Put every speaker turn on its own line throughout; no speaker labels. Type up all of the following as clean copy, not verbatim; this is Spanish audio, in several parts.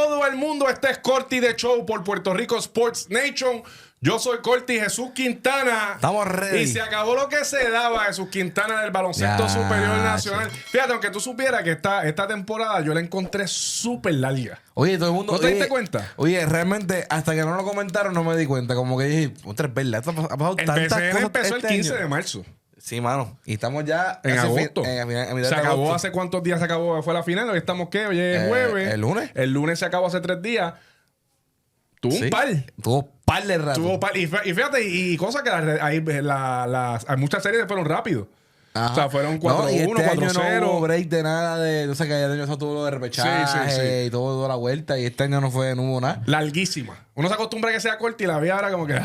todo el mundo, este es Corti de Show por Puerto Rico Sports Nation. Yo soy Corti Jesús Quintana.
Estamos ready.
Y se acabó lo que se daba Jesús Quintana del baloncesto superior nacional. Fíjate, aunque tú supieras que esta temporada yo la encontré súper larga.
Oye, todo el mundo...
¿No te diste cuenta?
Oye, realmente, hasta que no lo comentaron, no me di cuenta. Como que dije, otra es verdad. Esto ha pasado
El
tantas
BCN
cosas
empezó el
este
15
año.
de marzo.
Sí, mano. Y estamos ya...
En agosto.
En mitad
Se
de
acabó
agosto.
hace cuántos días se acabó. Fue la final. Hoy estamos, ¿qué? Hoy es jueves.
¿el lunes?
El lunes se acabó hace 3 días. Tuvo un par.
Tuvo par de rato.
Tuvo par. Y fíjate, y cosas que hay muchas series que fueron rápido.
Ajá.
O sea, fueron 4-1,
No, y este año
4-0.
no hubo break de nada de... No sé, que ayer año tuvo lo de repechaje
Sí.
y todo, toda la vuelta. Y este año no hubo nada.
Larguísima. Uno se acostumbra a que sea corta y la vi ahora como que...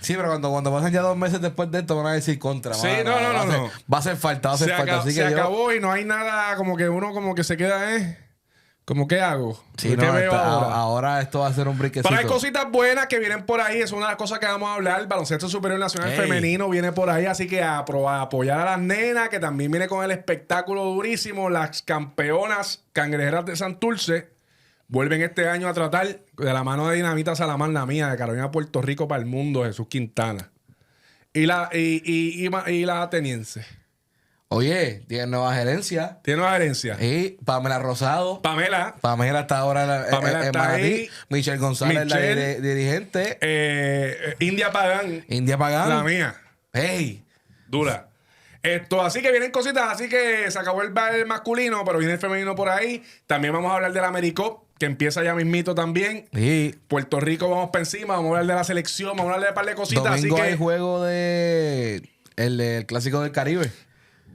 Sí, pero cuando pasan ya 2 meses después de esto van a decir contra.
Sí,
mano,
no.
Va a hacer falta, va a hacer falta. Así que
se
yo...
acabó y no hay nada como que uno como que se queda, como ¿qué hago?
Sí,
¿Qué
no,
veo ahora?
ahora esto va a ser un briquecito.
Pero hay cositas buenas que vienen por ahí. Es una de las cosas que vamos a hablar. El baloncesto superior nacional femenino viene por ahí. Así que a apoyar a las nenas, que también viene con el espectáculo durísimo. Las campeonas cangrejeras de Santurce vuelven este año a tratar de la mano de Dinamita Salamán, la mía, de Carolina, Puerto Rico, para el mundo, Jesús Quintana. Y la ateniense.
Oye, tiene nueva gerencia.
Tiene una herencia.
Y Pamela Rosado.
Pamela
está ahora
Pamela está
Manatí.
ahí.
Michelle González, la dirigente.
India Pagán.
India Pagán.
La mía.
Hey.
Dura. Así que vienen cositas, así que se acabó el masculino, pero viene el femenino por ahí. También vamos a hablar del AmeriCup, que empieza ya mismito también.
Sí.
Puerto Rico, vamos para encima, vamos a hablar de la selección, vamos a hablar de un par de cositas.
Domingo
así que
hay juego el Clásico del Caribe.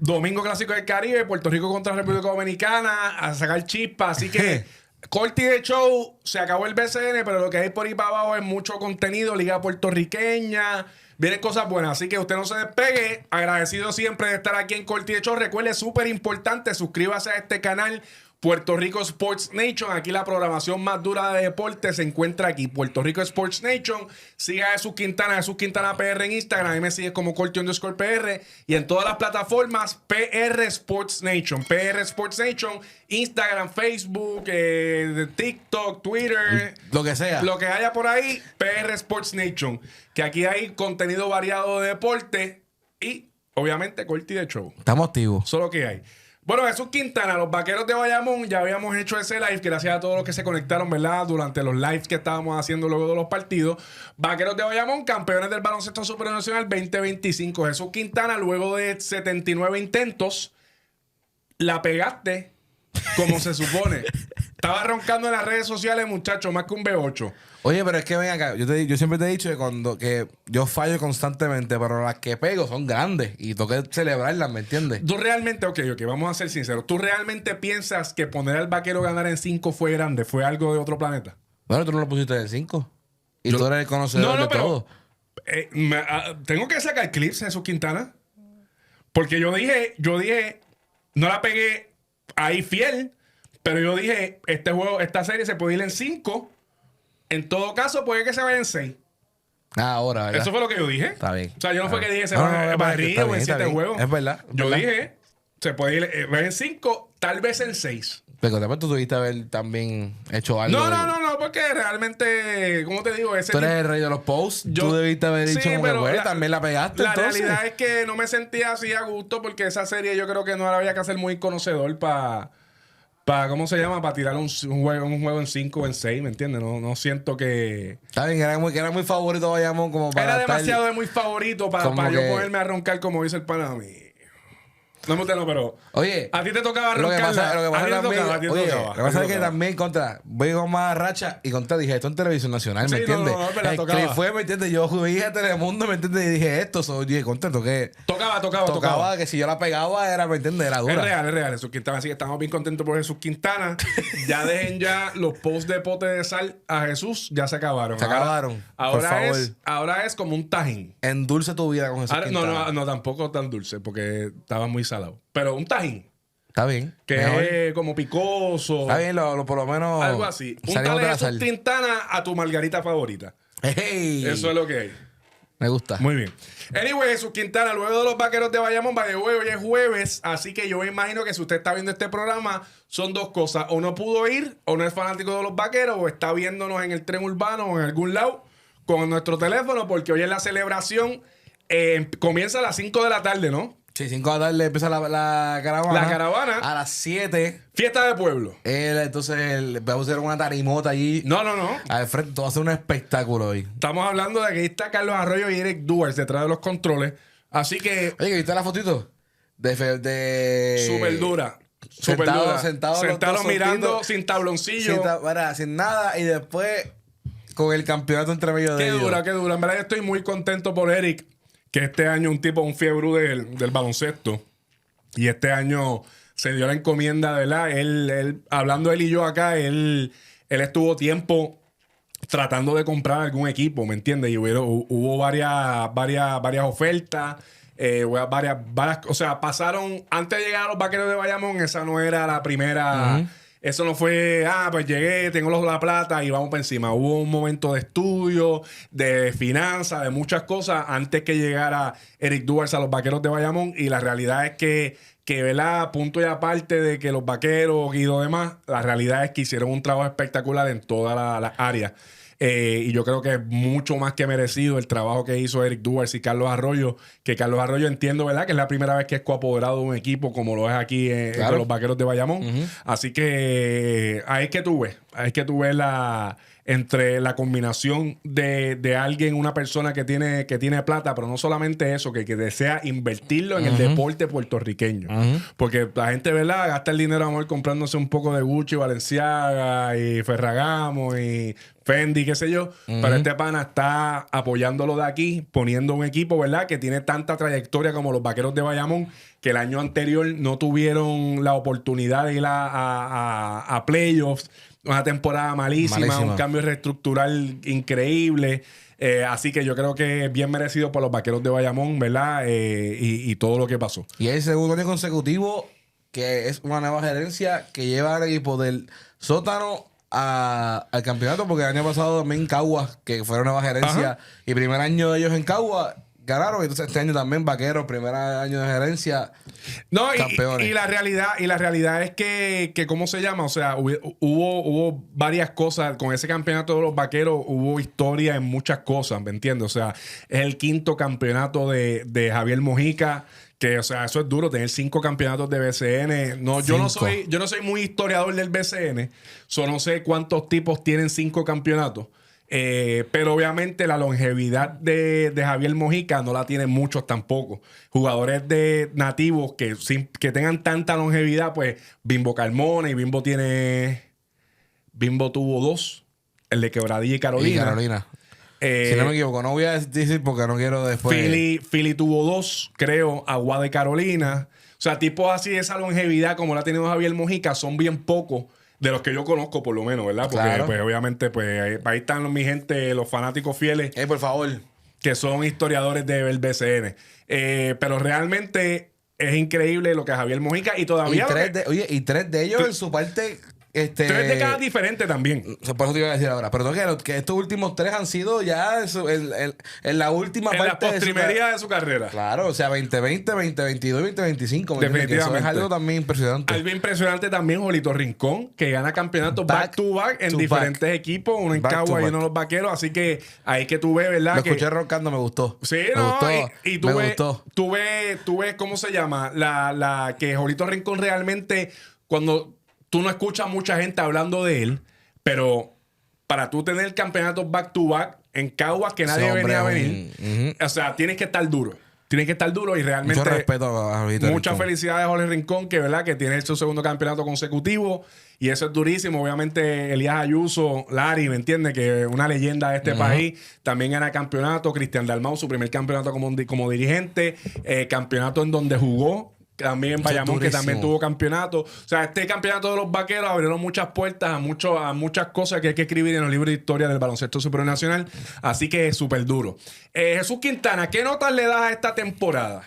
Domingo Clásico del Caribe, Puerto Rico contra República Dominicana, a sacar chispas, así que Corti de Show, se acabó el BCN, pero lo que hay por ahí para abajo es mucho contenido, liga puertorriqueña, vienen cosas buenas, así que usted no se despegue, agradecido siempre de estar aquí en Corti de Show. Recuerde, súper importante, suscríbase a este canal Puerto Rico Sports Nation. Aquí la programación más dura de deporte se encuentra aquí, Puerto Rico Sports Nation. Siga a Jesús Quintana PR en Instagram. A mí me sigues como Corti_PR. Y en todas las plataformas, PR Sports Nation. PR Sports Nation, Instagram, Facebook, TikTok, Twitter.
Lo que sea.
Lo que haya por ahí, PR Sports Nation. Que aquí hay contenido variado de deporte y, obviamente, Corti de Show.
Estamos activos.
Eso es lo que hay. Bueno, Jesús Quintana, los Vaqueros de Bayamón, ya habíamos hecho ese live, gracias a todos los que se conectaron, ¿verdad? Durante los lives que estábamos haciendo luego de los partidos. Vaqueros de Bayamón, campeones del baloncesto superior nacional 2025. Jesús Quintana, luego de 79 intentos, la pegaste como se supone. Estaba roncando en las redes sociales, muchachos, más que un B8.
Oye, pero es que ven acá, yo siempre te he dicho que yo fallo constantemente, pero las que pego son grandes y tengo que celebrarlas, ¿me entiendes?
Tú realmente, ok, vamos a ser sinceros. ¿Tú realmente piensas que poner al Vaquero a ganar en 5 fue grande? ¿Fue algo de otro planeta?
Bueno, tú no lo pusiste en 5. Y tú eres el conocedor de todo.
Tengo que sacar clips, Jesús Quintana. Porque yo dije, no la pegué ahí fiel, pero yo dije, esta serie se puede ir en 5. En todo caso, puede que se vaya en 6.
Ahora, ¿verdad?
Eso fue lo que yo dije.
Está bien.
O sea, yo no fue que dije se
No,
va
no,
barrido en 7 juegos.
Es verdad.
Yo dije, se puede ir en 5, tal vez en 6.
Pero después tú tuviste haber también hecho algo.
No, porque realmente, ¿cómo te digo?
Tú eres el rey de los posts. Tú debiste haber dicho como que, güey, también la pegaste.
La
entonces.
realidad es que no me sentía así a gusto porque esa serie yo creo que no había que ser muy conocedor para ¿cómo se llama? Para tirar un juego en 5 o en 6, ¿me entiendes? No siento que...
Está bien, era muy favorito Bayamón como para
Era demasiado de muy favorito para yo ponerme a roncar como dice el pana a mí. No, pero...
Oye,
a ti te tocaba roncar.
Lo que pasa es que también voy con más racha y dije esto en televisión nacional, ¿me entiendes? El clip fue, ¿me entiendes? Yo jugué a Telemundo, ¿me entiendes? Y dije esto, dije contento que... Tocaba que si yo la pegaba era, ¿me entiendes? Era dura.
Es real. Jesús Quintana, así que estamos bien contentos por Jesús Quintana. Ya dejen ya los posts de pote de sal a Jesús, ya se acabaron.
Por favor.
Ahora es como un tajín.
Endulce tu vida con Jesús Quintana.
No, tampoco tan dulce, porque estaba muy salado. Pero un tajín.
Está bien.
Que es como picoso.
Está bien, por lo menos.
Algo así. Un tal Jesús Quintana a tu margarita favorita.
Hey.
Eso es lo que hay.
Me gusta.
Muy bien. Anyway, Jesús Quintana, luego de los Vaqueros de Bayamón, hoy es jueves, así que yo me imagino que si usted está viendo este programa, son dos cosas. O no pudo ir, o no es fanático de los Vaqueros, o está viéndonos en el tren urbano o en algún lado con nuestro teléfono, porque hoy es la celebración. Comienza a las 5 de la tarde, ¿no?
Sí, 5 de la tarde empieza la caravana.
La caravana.
A las 7.
Fiesta de pueblo.
Entonces vamos a hacer una tarimota allí.
No.
Al frente, todo va a ser un espectáculo hoy.
Estamos hablando de que ahí está Carlos Arroyo y Eric Duers detrás de los controles. Así que...
Oye, ¿viste la fotito?
Súper dura. Sentado mirando sin tabloncillo.
Sin nada. Y después con el campeonato entre medio de ellos.
Qué dura. En verdad yo estoy muy contento por Eric, que este año un fiebre del baloncesto. Y este año se dio la encomienda, ¿verdad? Él hablando él y yo acá, él estuvo tiempo tratando de comprar algún equipo, ¿me entiendes? Y hubo varias ofertas, varias, o sea, pasaron, antes de llegar a los Vaqueros de Bayamón, esa no era la primera... Eso no fue, pues llegué, tengo la plata y vamos para encima. Hubo un momento de estudio, de finanzas, de muchas cosas antes que llegara Eric Duers a los Vaqueros de Bayamón. Y la realidad es que ¿verdad? Punto y aparte de que los Vaqueros y lo demás, la realidad es que hicieron un trabajo espectacular en todas las áreas. Y yo creo que es mucho más que merecido el trabajo que hizo Eric Duers y Carlos Arroyo. Que Carlos Arroyo entiendo, ¿verdad? Que es la primera vez que es coapoderado de un equipo como lo es aquí con los Vaqueros de Bayamón. Así que ahí es que tú ves entre la combinación de alguien, una persona que tiene plata, pero no solamente eso, que desea invertirlo en el deporte puertorriqueño. Porque la gente, ¿verdad? Gasta el dinero, amor, comprándose un poco de Gucci, Balenciaga y Ferragamo y Fendi, qué sé yo. Pero este pana está apoyándolo de aquí, poniendo un equipo, ¿verdad? Que tiene tanta trayectoria como los Vaqueros de Bayamón, que el año anterior no tuvieron la oportunidad de ir a playoffs. Una temporada malísima, un cambio reestructural increíble. Así que yo creo que es bien merecido por los Vaqueros de Bayamón, ¿verdad? Y todo lo que pasó.
Y es el segundo año consecutivo que es una nueva gerencia que lleva al equipo del sótano al campeonato, porque el año pasado también Caguas, que fue una nueva gerencia, y primer año de ellos en Caguas ganaron. Entonces este año también Vaqueros, primer año de gerencia, campeones.
Y la realidad es que ¿cómo se llama? O sea, hubo varias cosas con ese campeonato de los Vaqueros. Hubo historia en muchas cosas, ¿me entiendes? O sea, es el quinto campeonato de Javier Mojica. Que, o sea, eso es duro, tener 5 campeonatos de BCN. No, yo no soy muy historiador del BCN. No sé cuántos tipos tienen 5 campeonatos. Pero obviamente la longevidad de Javier Mojica no la tienen muchos tampoco. Jugadores de nativos que tengan tanta longevidad, pues Bimbo Carmona, y Bimbo tuvo 2. El de Quebradilla y Carolina.
Si no me equivoco, no voy a decir porque no quiero después.
Philly tuvo 2, creo, Aguada de Carolina. O sea, tipos así de esa longevidad como la ha tenido Javier Mojica son bien pocos de los que yo conozco, por lo menos, ¿verdad? Porque
claro,
pues obviamente pues ahí están mi gente, los fanáticos fieles.
Por favor.
Que son historiadores del BCN. Pero realmente es increíble lo que Javier Mojica y todavía...
Y 3 de ellos en su parte...
3 décadas diferentes también.
Por eso te iba a decir ahora. Pero que estos últimos 3 han sido ya en la última parte
la postrimería de su carrera.
Claro, o sea, 2020, 2022 y 2025.
Definitivamente.
Eso es algo también impresionante.
Algo impresionante también, Jolito Rincón, que gana campeonatos back to back en diferentes equipos. Uno en Cagua y uno en los Vaqueros. Así que ahí que tú ves, ¿verdad?
Lo escuché roncando, me gustó.
Sí,
me gustó.
Y tú ves, ¿cómo se llama? Que Jolito Rincón realmente, cuando... Tú no escuchas mucha gente hablando de él, pero para tú tener campeonatos back to back en Caguas que nadie venía a venir, o sea, tienes que estar duro. Tienes que estar duro y realmente...
Mucho respeto a Jorge
Muchas felicidades a Jorge Rincón, que verdad que tiene su segundo campeonato consecutivo y eso es durísimo. Obviamente Elías Ayuso, Larry, ¿me entiendes? Que es una leyenda de este país. También gana campeonato. Cristian Dalmau, su primer campeonato como dirigente. Campeonato en donde jugó. También en Bayamón, que también tuvo campeonato. O sea, este campeonato de los Vaqueros abrieron muchas puertas a muchas cosas que hay que escribir en los libros de historia del baloncesto supernacional. Así que es súper duro. Jesús Quintana, ¿qué notas le das a esta temporada?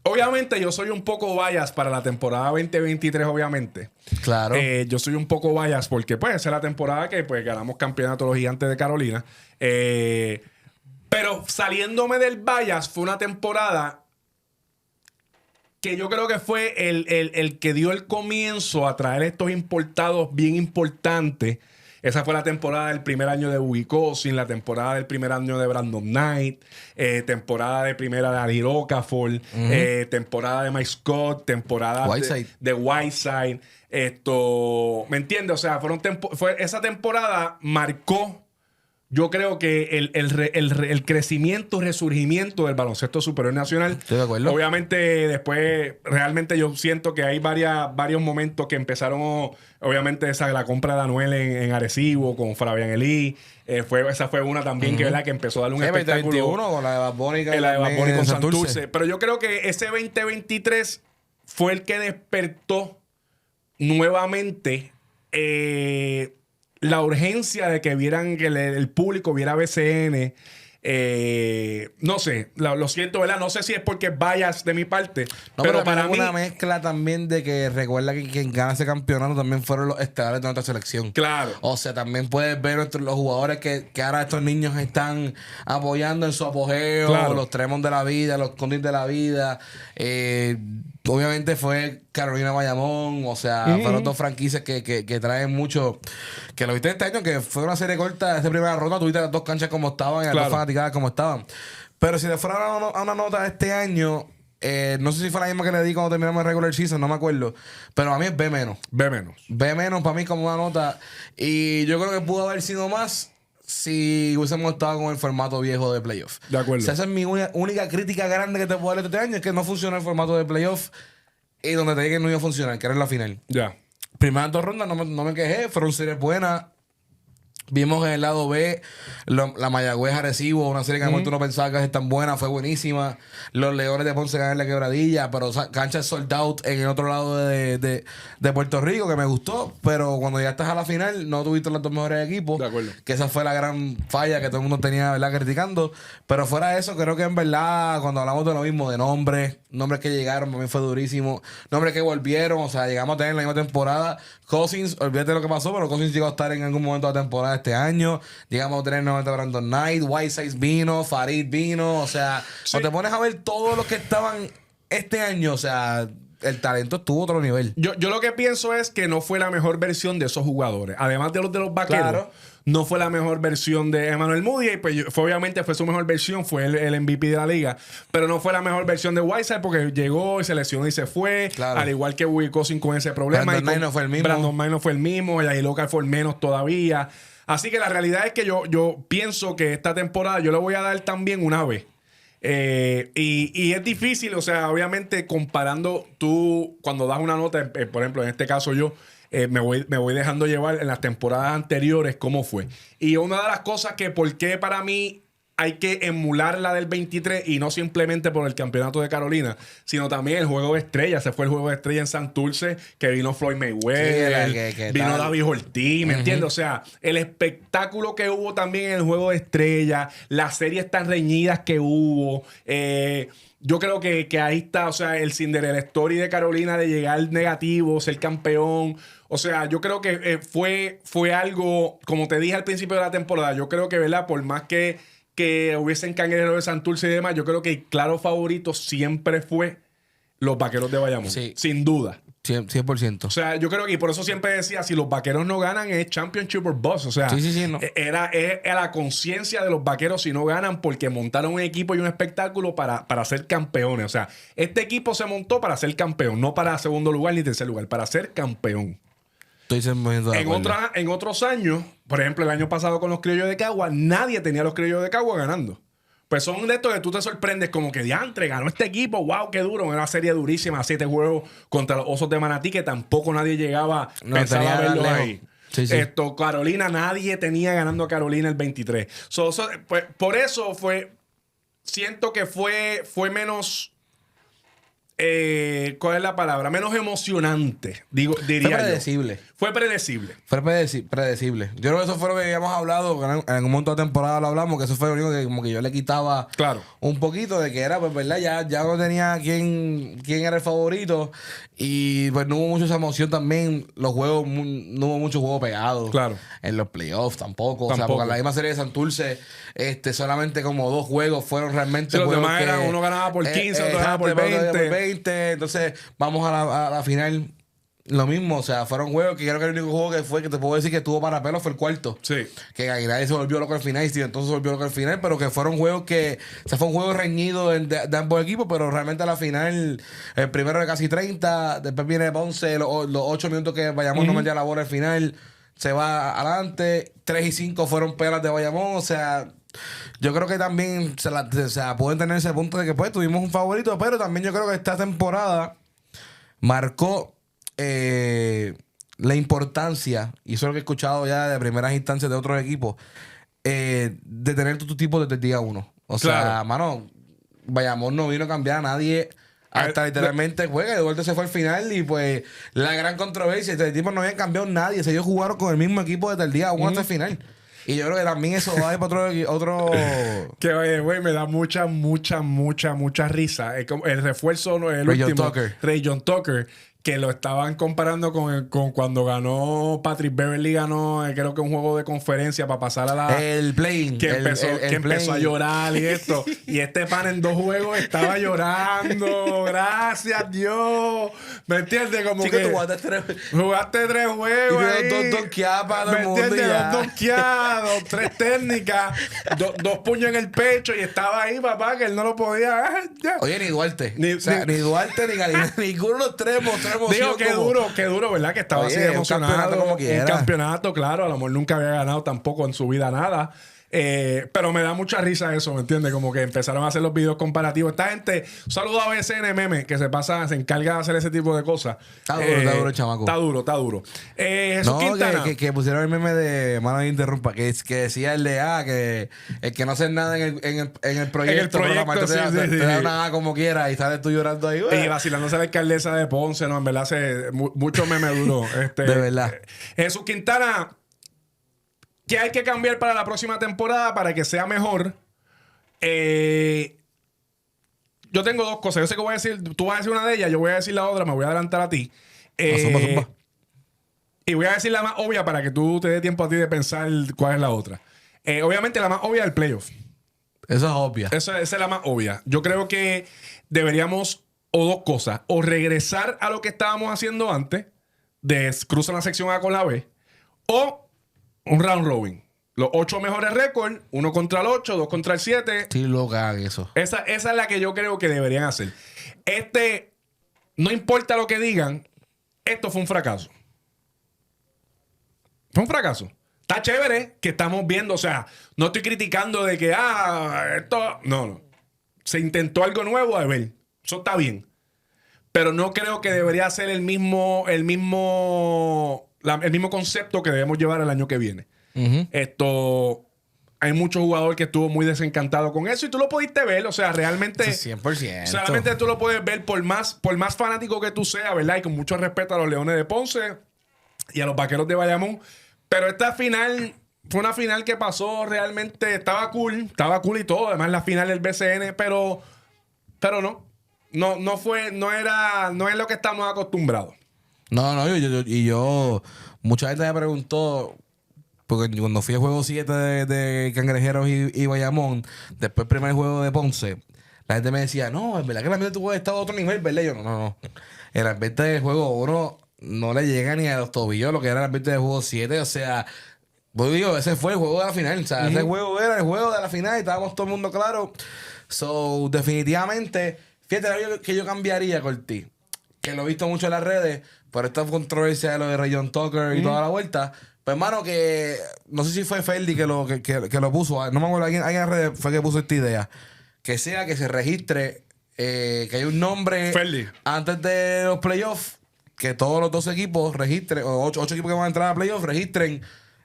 Obviamente yo soy un poco bias para la temporada 2023, obviamente.
Claro.
Yo soy un poco bias porque pues esa es la temporada que pues ganamos campeonato los Gigantes de Carolina. Pero saliéndome del Bias, fue una temporada que yo creo que fue el que dio el comienzo a traer estos importados bien importantes. Esa fue la temporada del primer año de Bobby Cousin, la temporada del primer año de Brandon Knight, temporada de primera de Ari Okafor, temporada de Mike Scott, temporada de Whiteside. ¿Me entiendes? O sea, esa temporada marcó, yo creo que el crecimiento, resurgimiento del baloncesto superior nacional.
Estoy de acuerdo.
Obviamente, después, realmente yo siento que hay varios momentos que empezaron, obviamente, la compra de Anuel en Arecibo con Fabián Elí. Esa fue una también que empezó a darle un espectáculo.
2021 con la de Bad Bunny.
La de Bad Bunny con Santurce. Pero yo creo que ese 2023 fue el que despertó nuevamente la urgencia de que vieran, que el público viera BCN. No sé, lo siento, ¿verdad? No sé si es porque vayas de mi parte.
No, pero para mí una mezcla también de que recuerda que quien gana ese campeonato también fueron los estelares de nuestra selección.
Claro.
O sea, también puedes ver los jugadores que ahora estos niños están apoyando en su apogeo. Claro. Los Tremont de la vida, los Condit de la vida. Obviamente fue Carolina Bayamón. O sea, fueron dos franquicias que traen mucho. Que lo viste este año, que fue una serie corta. Esta primera ronda tuviste las dos canchas como estaban y las dos fanaticadas como estaban. Pero si le fuera a una nota este año, no sé si fue la misma que le di cuando terminamos el regular season, no me acuerdo. Pero a mí es B-. B- para mí como una nota. Y yo creo que pudo haber sido más si hubiésemos estado con el formato viejo de playoff.
De acuerdo.
O sea, esa es mi única crítica grande que te puedo dar este año, es que no funciona el formato de playoff y donde te dije que no iba a funcionar, que era en la final.
Ya.
Primeras dos rondas no me quejé, fueron series buenas. Vimos en el lado B la Mayagüez Arecibo, una serie que a momento no pensaba que iba a ser tan buena, fue buenísima. Los Leones de Ponce ganan la Quebradilla, pero cancha sold out en el otro lado de Puerto Rico, que me gustó. Pero cuando ya estás a la final, no tuviste los dos mejores equipos.
De acuerdo.
Que esa fue la gran falla que todo el mundo tenía, ¿verdad?, criticando. Pero fuera de eso, creo que en verdad, cuando hablamos de lo mismo, de nombres que llegaron, para mí fue durísimo. Nombres que volvieron, o sea, llegamos a tener la misma temporada. Cousins, olvídate lo que pasó, pero Cousins llegó a estar en algún momento de la temporada este año. Llegamos a tener nuevamente a Brandon Knight, Whiteside vino, Farid vino. O sea, sí, cuando te pones a ver todos los que estaban este año, o sea, el talento estuvo a otro nivel.
Yo lo que pienso es que no fue la mejor versión de esos jugadores. Además de los vaqueros. Claro. No fue la mejor versión de Emmanuel Moody. Pues obviamente fue su mejor versión. Fue el MVP de la liga. Pero no fue la mejor versión de Whiteside porque llegó y se lesionó y se fue. Claro. Al igual que Bobby Cousin con ese problema.
Brandon Knight no fue el mismo.
Brandon Knight no fue el mismo. El Local fue el menos todavía. Así que la realidad es que yo pienso que esta temporada yo le voy a dar también una B. Y es difícil, o sea, obviamente comparando tú cuando das una nota, por ejemplo, en este caso yo me voy dejando llevar en las temporadas anteriores cómo fue. Y una de las cosas que por qué para mí hay que emular la del 23 y no simplemente por el campeonato de Carolina, sino también el juego de estrella. Se fue el juego de estrella en Santurce, que vino Floyd Mayweather, sí, vino David Ortiz, ¿me entiendes? O sea, el espectáculo que hubo también en el juego de estrella, las series tan reñidas que hubo. Yo creo que ahí está, o sea, el Cinderella Story de Carolina de llegar negativo, ser campeón. O sea, yo creo que fue algo, como te dije al principio de la temporada, yo creo que, ¿verdad? Por más que hubiesen Cangrejeros de Santurce y demás, yo creo que el claro favorito siempre fue los Vaqueros de Bayamón. Sí. Sin duda.
100%.
O sea, yo creo que, y por eso siempre decía, si los Vaqueros no ganan es Championship or Bust. O sea,
no.
Era la conciencia de los Vaqueros si no ganan porque montaron un equipo y un espectáculo para ser campeones. O sea, este equipo se montó para ser campeón, no para segundo lugar ni tercer lugar, para ser campeón. En otros años, por ejemplo, el año pasado con los Criollos de Cagua, nadie tenía a los Criollos de Cagua ganando. Pues son de estos que tú te sorprendes como que diantre, ganó este equipo, wow, qué duro. Una serie durísima, 7 juegos contra los Osos de Manatí, que tampoco nadie llegaba pensaba verlos ahí. Sí. Carolina, nadie tenía ganando a Carolina el 23. Pues, por eso siento que fue menos... ¿cuál es la palabra? Menos emocionante, diría
fue predecible.
Yo. Fue predecible.
Fue predecible. Yo creo que eso fue lo que habíamos hablado, en un montón de temporadas lo hablamos, que eso fue lo único que como que yo le quitaba un poquito de que era, pues, ¿verdad? Ya no tenía quién era el favorito y pues no hubo mucha esa emoción también. Los juegos, no hubo muchos juegos pegados.
Claro.
En los playoffs tampoco. O sea, porque en la misma serie de Santurce, solamente como 2 juegos fueron realmente
los
juegos
demás eran, uno ganaba por 15, otro ganaba por 20.
Entonces, vamos a la final. Lo mismo, o sea, fueron juegos que creo que el único juego que te puedo decir que tuvo para pelo fue el cuarto.
Sí.
Que Aguilar se volvió loco al final y entonces se volvió loco al final, pero que fueron juegos que... O sea, fue un juego reñido de ambos equipos, pero realmente a la final, el primero de casi 30, después viene Ponce, los 8 minutos que Bayamón no metía la bola al final, se va adelante, 3 y 5 fueron pelas de Bayamón, o sea... Yo creo que también pueden tener ese punto de que pues tuvimos un favorito, pero también yo creo que esta temporada marcó... la importancia, y eso es lo que he escuchado ya de primeras instancias de otros equipos, de tener tu tipo desde el día 1. O sea, mano, Bayamón no vino a cambiar a nadie hasta literalmente juega. Eduardo se fue al final y pues la gran controversia, este tipo no habían cambiado nadie. Ellos jugaron con el mismo equipo desde el día 1 hasta el final. Y yo creo que también eso va a ir para otro...
Que, oye, güey, me da mucha risa. El refuerzo, el último. Ray John Tucker. Que lo estaban comparando con cuando ganó Patrick Beverly, creo que un juego de conferencia para pasar a la...
El play-in.
Que empezó a llorar y esto. Y este pan en 2 juegos estaba llorando. Gracias, Dios. ¿Me entiendes? Como
Chico,
que...
tú
jugaste 3 juegos
y ahí. 2 donkeadas para todo el mundo.
¿Me entiendes? 2 donkeadas, 3 técnicas, 2 puños en el pecho y estaba ahí, papá, que él no lo podía...
Oye, ni Duarte. Ni Duarte, ni Galina. Ninguno de los 3
digo, qué duro, ¿verdad? Que estaba así emocionado.
Un campeonato como quiera.
Un campeonato, claro. A lo mejor nunca había ganado tampoco en su vida nada. Pero me da mucha risa eso, ¿me entiendes? Como que empezaron a hacer los videos comparativos. Esta gente, un saludo a BCN Meme, que se encarga de hacer ese tipo de cosas.
Está duro el chamaco.
Está duro. Jesús Quintana.
Que pusieron el meme de mano de interrumpa, que decía el de que el que no hace nada en el proyecto, te da una como quiera y sales tú llorando ahí.
Y vacilándose a la alcaldesa de Ponce, no, en verdad hace mucho meme duro.
De verdad.
Jesús Quintana. ¿Qué hay que cambiar para la próxima temporada para que sea mejor? Yo tengo 2 cosas. Yo sé que voy a decir... Tú vas a decir una de ellas, yo voy a decir la otra. Me voy a adelantar a ti.
Zumba.
Y voy a decir la más obvia para que tú te dé tiempo a ti de pensar cuál es la otra. Obviamente la más obvia es el playoff.
Esa es obvia.
Esa es la más obvia. Yo creo que deberíamos... O 2 cosas. O regresar a lo que estábamos haciendo antes. De cruzar la sección A con la B. O... un round robin. Los 8 mejores récords, 1 contra el 8, 2 contra el 7.
Sí, lo hagan eso.
Esa es la que yo creo que deberían hacer. No importa lo que digan, esto fue un fracaso. Fue un fracaso. Está chévere que estamos viendo, o sea, no estoy criticando de que, esto... No. Se intentó algo nuevo, a ver. Eso está bien. Pero no creo que debería ser el mismo concepto que debemos llevar el año que viene. Hay muchos jugadores que estuvo muy desencantado con eso y tú lo pudiste ver, o sea, realmente
100%.
Solamente tú lo puedes ver por más fanático que tú seas, ¿verdad? Y con mucho respeto a los Leones de Ponce y a los Vaqueros de Bayamón. Pero esta final fue una final que pasó realmente, estaba cool y todo, además la final del BCN, pero no es lo que estamos acostumbrados.
Yo mucha gente me preguntó, porque cuando fui al juego 7 de Cangrejeros y Bayamón, después del primer juego de Ponce, la gente me decía, no, es verdad que el ambiente tuvo estado a otro nivel, ¿verdad? Yo, no. El ambiente del juego 1 no le llega ni a los tobillos lo que era el ambiente del juego 7, o sea, pues digo, ese fue el juego de la final, o sea, ese juego era el juego de la final y estábamos todo el mundo claro. So, definitivamente, fíjate que yo cambiaría, Corti, que lo he visto mucho en las redes, por esta controversia de lo de Ray John Tucker y toda la vuelta. Pues, hermano, que no sé si fue Ferdi que lo puso. No me acuerdo, alguien en las redes fue que puso esta idea. Que se registre, que hay un nombre
Ferdi
antes de los playoffs, que todos los 12 equipos registren, o 8 equipos que van a entrar a playoffs, registren.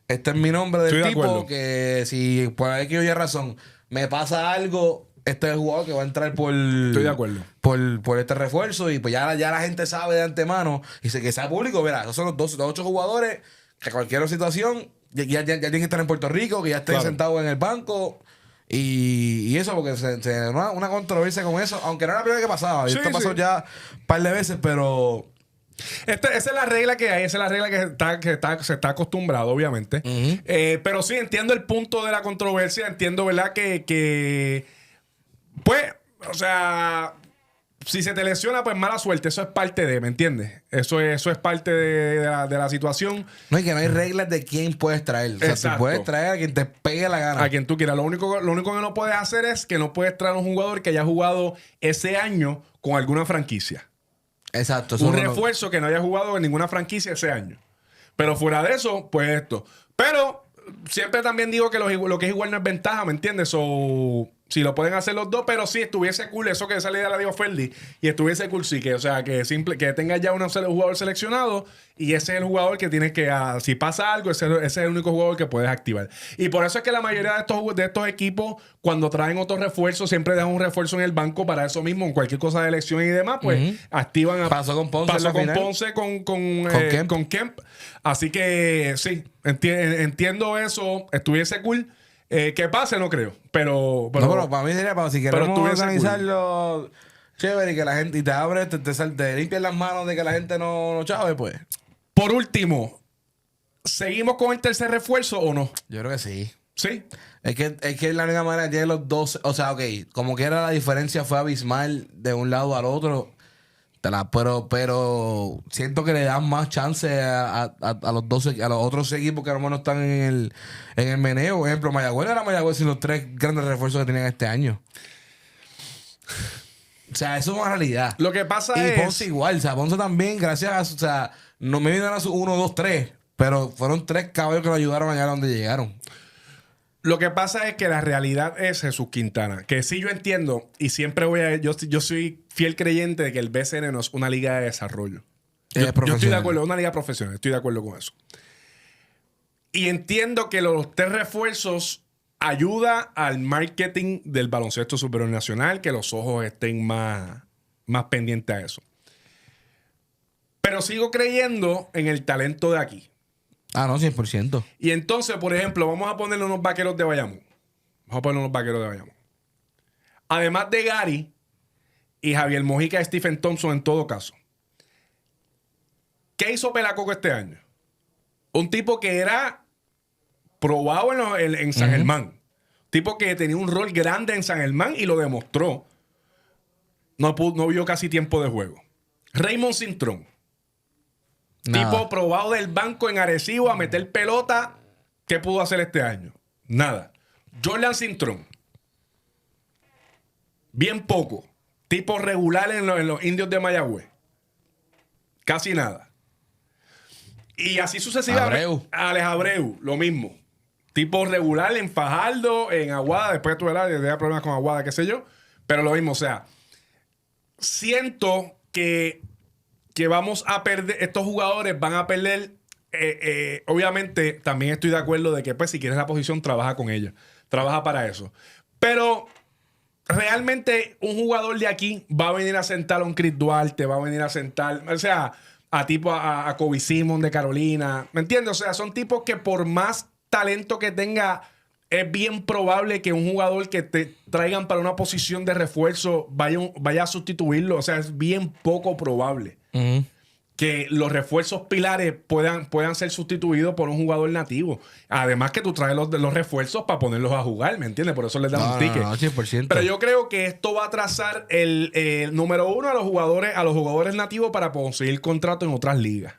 Este es mi nombre del tipo, que si por ahí que yo haya razón, me pasa algo, este es el jugador que va a entrar por...
Estoy de acuerdo.
Por este refuerzo y pues ya la gente sabe de antemano y que sea público, verá, esos son los 8 jugadores que cualquier situación ya tienen que estar en Puerto Rico, que ya estén sentados en el banco y eso porque una controversia con eso, aunque no era la primera que pasaba, esto pasó ya un par de veces, pero...
Esa es la regla que hay, esa es la regla que se está acostumbrado, obviamente. Pero sí, entiendo el punto de la controversia, entiendo, ¿verdad? Que pues, o sea, si se te lesiona, pues mala suerte, eso es parte de, ¿me entiendes? Eso es parte de la situación.
No, y que no hay reglas de quién puedes traer. O sea, tú puedes traer a quien te pegue la gana.
A quien tú quieras. Lo único que no puedes hacer es que no puedes traer a un jugador que haya jugado ese año con alguna franquicia.
Exacto.
Un refuerzo que no haya jugado en ninguna franquicia ese año. Pero fuera de eso, pues esto. Pero siempre también digo que lo que es igual no es ventaja, ¿me entiendes? Si lo pueden hacer los dos, pero si estuviese cool, eso que esa idea la dio Ferdi, y estuviese cool, sí, que, o sea, que tenga ya un jugador seleccionado y ese es el jugador que tienes que, si pasa algo, ese es el único jugador que puedes activar. Y por eso es que la mayoría de estos equipos, cuando traen otros refuerzos, siempre dejan un refuerzo en el banco para eso mismo, en cualquier cosa de elección y demás, pues activan.
Pasó con Ponce.
Pasó con Ponce, con Kemp. Así que sí, entiendo eso, estuviese cool. Que pase, no creo. Pero
para mí sería si queremos organizarlo chévere y que la gente y te abre, te limpian las manos de que la gente no chave, pues.
Por último, ¿seguimos con el tercer refuerzo o no?
Yo creo que sí.
¿Sí?
Es que la única manera tiene los dos. O sea, ok, como que era la diferencia fue abismal de un lado al otro. Pero siento que le dan más chance a los otros equipos que a lo mejor no están en el meneo. Por ejemplo, Mayagüez era Mayagüez sin los 3 grandes refuerzos que tenían este año. O sea, eso es una realidad.
Lo que pasa
es... Y Ponce igual. O sea, Ponce también, gracias a... O sea, no me vinieron a su 1, 2, 3. Pero fueron 3 caballos que lo ayudaron a llegar a donde llegaron.
Lo que pasa es que la realidad es Jesús Quintana. Que sí yo entiendo y siempre yo soy fiel creyente de que el BCN no es una liga de desarrollo. Yo estoy de acuerdo, es una liga profesional. Estoy de acuerdo con eso. Y entiendo que los 3 refuerzos ayuda al marketing del baloncesto superior nacional, que los ojos estén más pendientes a eso. Pero sigo creyendo en el talento de aquí.
Ah, no, 100%.
Y entonces, por ejemplo, vamos a ponerle unos vaqueros de Bayamón. Además de Gary y Javier Mojica y Stephen Thompson en todo caso. ¿Qué hizo Pelacoco este año? Un tipo que era probado en San Germán. Un tipo que tenía un rol grande en San Germán y lo demostró. No vio casi tiempo de juego. Raymond Cintrón. Nada. Tipo probado del banco en Arecibo a meter pelota. ¿Qué pudo hacer este año? Nada. Jordan Cintrón. Bien poco. Tipo regular en los indios de Mayagüez. Casi nada. Y así sucesivamente. Alex Abreu, lo mismo. Tipo regular en Fajardo, en Aguada. Después tuve problemas con Aguada, qué sé yo. Pero lo mismo, o sea. Siento que vamos a perder, estos jugadores van a perder. Obviamente, también estoy de acuerdo de que, pues, si quieres la posición, trabaja con ella. Trabaja para eso. Pero realmente, un jugador de aquí va a venir a sentar a un Chris Duarte, va a venir a sentar, o sea, a Kobe Simon de Carolina. ¿Me entiendes? O sea, son tipos que por más talento que tenga, es bien probable que un jugador que te traigan para una posición de refuerzo vaya a sustituirlo. O sea, es bien poco probable que los refuerzos pilares puedan ser sustituidos por un jugador nativo. Además que tú traes los refuerzos para ponerlos a jugar, ¿me entiendes? Por eso les dan un ticket.
No, 100%.
Pero yo creo que esto va a atrasar el número uno a los jugadores nativos para conseguir contrato en otras ligas.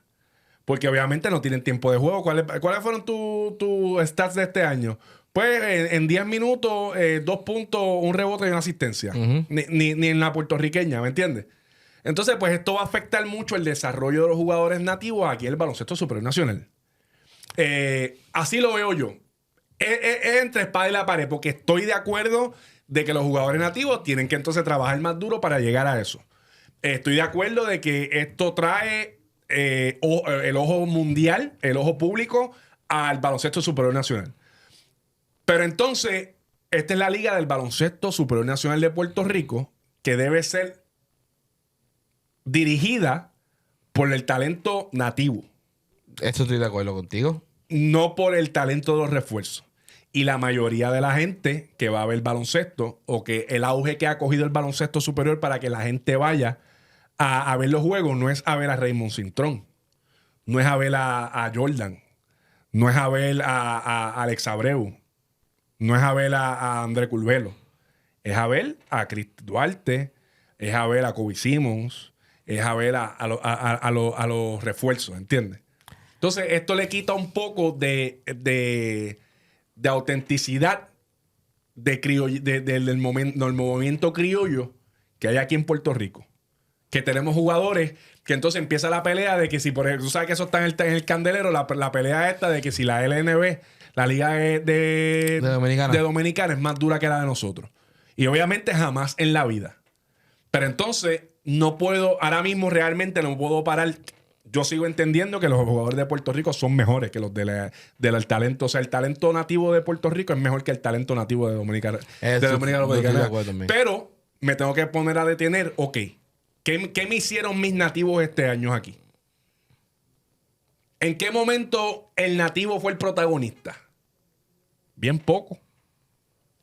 Porque obviamente no tienen tiempo de juego. ¿Cuáles fueron tus stats de este año? Pues en 10 minutos, 2 puntos, un rebote y una asistencia. Ni en la puertorriqueña, ¿me entiendes? Entonces, pues esto va a afectar mucho el desarrollo de los jugadores nativos aquí en el baloncesto superior nacional. Así lo veo yo. Es entre espada y la pared, porque estoy de acuerdo de que los jugadores nativos tienen que entonces trabajar más duro para llegar a eso. Estoy de acuerdo de que esto trae el ojo mundial, el ojo público al baloncesto superior nacional. Pero entonces, esta es la Liga del Baloncesto Superior Nacional de Puerto Rico, que debe ser dirigida por el talento nativo.
Esto estoy de acuerdo contigo.
No por el talento de los refuerzos. Y la mayoría de la gente que va a ver baloncesto, o que el auge que ha cogido el baloncesto superior para que la gente vaya a ver los juegos, no es a ver a Raymond Cintrón, no es a ver a Jordan, no es a ver a Alex Abreu, no es a ver a André Curvelo, es a ver a Chris Duarte, es a ver a Kobe Simmons, es a ver a los refuerzos, ¿entiendes? Entonces, esto le quita un poco de autenticidad del movimiento criollo que hay aquí en Puerto Rico. Que tenemos jugadores que entonces empieza la pelea de que si, por ejemplo, tú sabes que eso está en el candelero, la pelea esta de que si la LNB, la liga de Dominicana es más dura que la de nosotros. Y obviamente jamás en la vida. Pero entonces no puedo, ahora mismo realmente no puedo parar. Yo sigo entendiendo que los jugadores de Puerto Rico son mejores que los del talento. O sea, el talento nativo de Puerto Rico es mejor que el talento nativo de Dominicana. Pero me tengo que poner a detener, ok, ¿qué me hicieron mis nativos este año aquí? ¿En qué momento el nativo fue el protagonista? Bien poco.